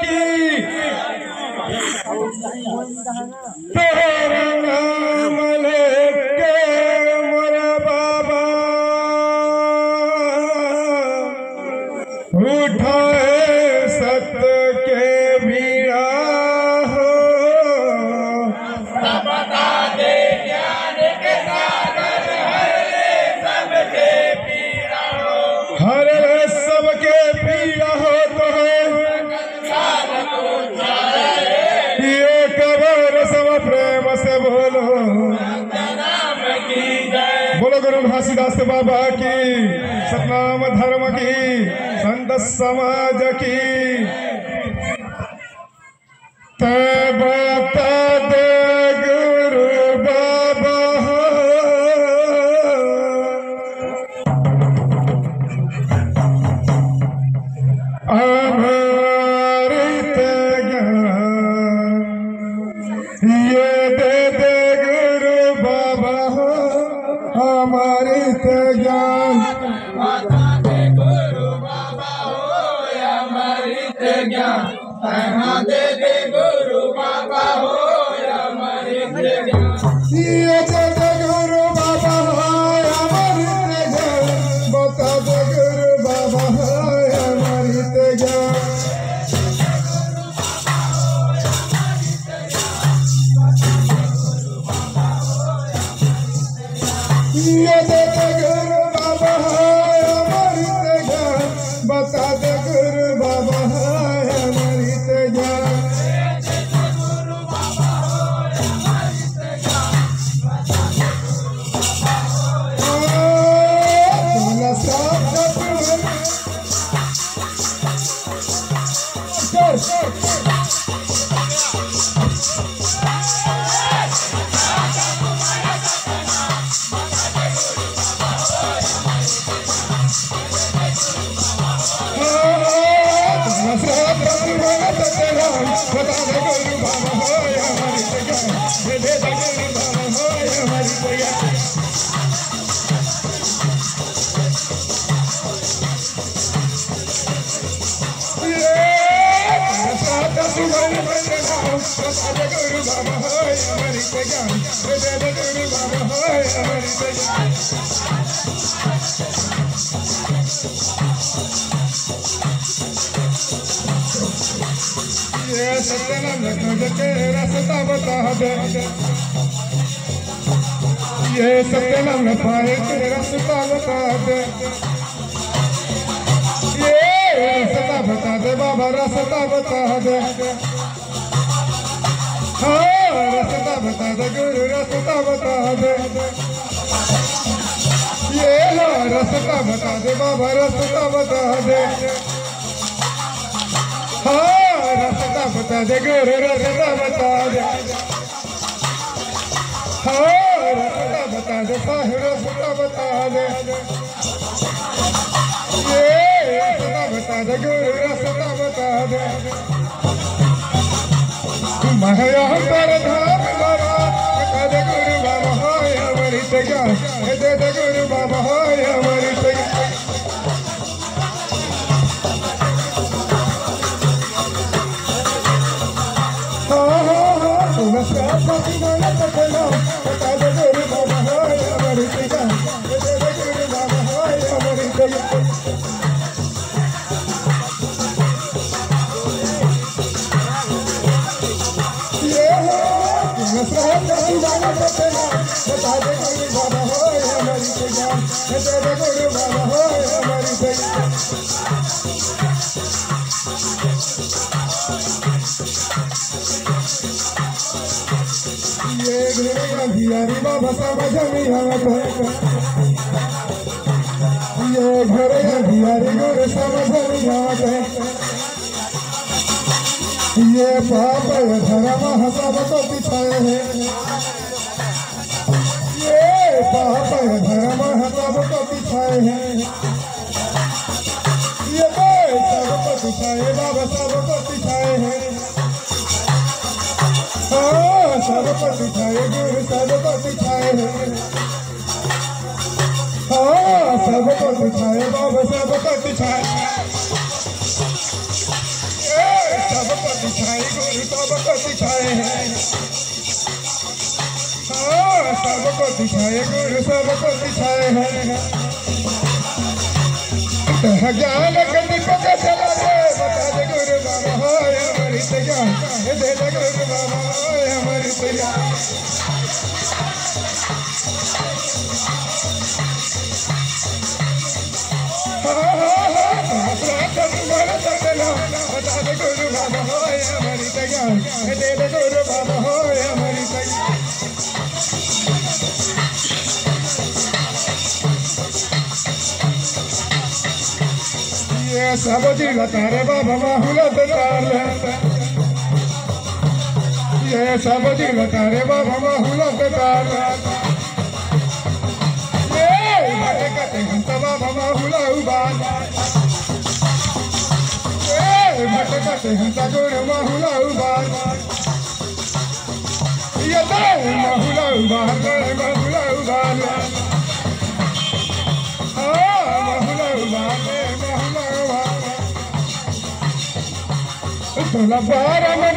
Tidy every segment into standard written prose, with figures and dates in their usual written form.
की तेरा नाम लेके मोरा बाबा उठाए सत्य के बीड़ा हो बता दे ज्ञान के सागर हरे सबके पीड़ा हो हर सबके पीड़ा हो तो ये कबर सब प्रेम से बोलो नाम की जय बोलो गुरु घासीदास बाबा की सतनाम धर्म की संत समाज की तब बता दे गुरु बाबा अमृत ज्ञान ये दे दे गुरु बाबा अमृत ज्ञान बता दे गुरु बाबा हो अमृत ज्ञान कहाँ दे दे गुरु बाबा हो अमृत ज्ञान ये दे दे गुरु बाबा अमृत ज्ञान बता दे गुरु बाबा अमृत ज्ञान ये दे दे गुरु बाबा अमृत ज्ञान बता दे गुरु बाबा अमृत ज्ञान रास्ता बता दे ये सत्यनाम पाए तेरे रास्ता बता दे ये रास्ता बता दे बाबा रास्ता बता दे हाँ रास्ता बता दे गुरु रास्ता बता दे ये हाँ रास्ता बता दे बाबा रास्ता बता दे हाँ रास्ता बता दे गुरु रास्ता बता दे हाँ रास्ता बता दे साहिब रास्ता बता दे ये रास्ता बता दे गुरु रास्ता बता दे महयातर धाम बाबा बता दे गुरु बाबा हाय अमृत ज्ञान दे दे गुरु बाबा हाय अमृत ज्ञान हरी बाबा समझ नहीं आता ये घर हरी गुरु समझ नहीं आता ये पाप धर्म सब को पिछाए हैं ये पाप धर्म सब को पिछाए हैं ये सब को पिछाए बाबा सब को पिछाए हैं सब को दिखाए गुरु सब को दिखाए सब को दिखाए बाबा सब को दिखाए सब सबको दिखाए गुरु सबको दिखाए हैं हाँ सबको दिखाए गुरु सबको दिखाए हैं ज्ञान के दीपक जला दे बता दे गुरु बाबा होय अमृत ज्ञान दे दे गुरु बाबा होय अमृत ज्ञान बता दे गुरु बाबा होय अमृत ज्ञान दे दे गुरु बाबा होय अमृत ज्ञान ये सब दिल तारे बाबा माहुलत तार ये सब दिल तारे बाबा माहुलत तार ये भटकते हंस बाबा माहुला उबाल ये भटकते हंस गुरु माहुला उबाल ये माहुला उबाल माहुला उबाल माहुला उबाल तोला बारह में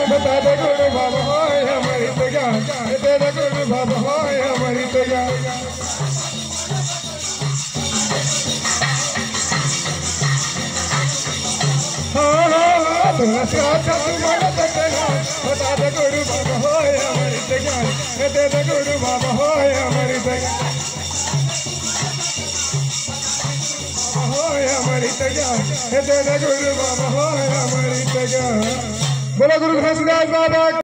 बता दे गुरु बाबा होय अमृत ज्ञान दे दे गुरु बाबा होय अमृत ज्ञान हाँ तोला साथ तुम्हारा बता दे गुरु बाबा होय अमृत ज्ञान दे दे गुरु बाबा होय अमृत ज्ञान अमृत ज्ञान दे दे गुरु बाबा होय अमृत ज्ञान बोलो गुरु घासीदास बाबा।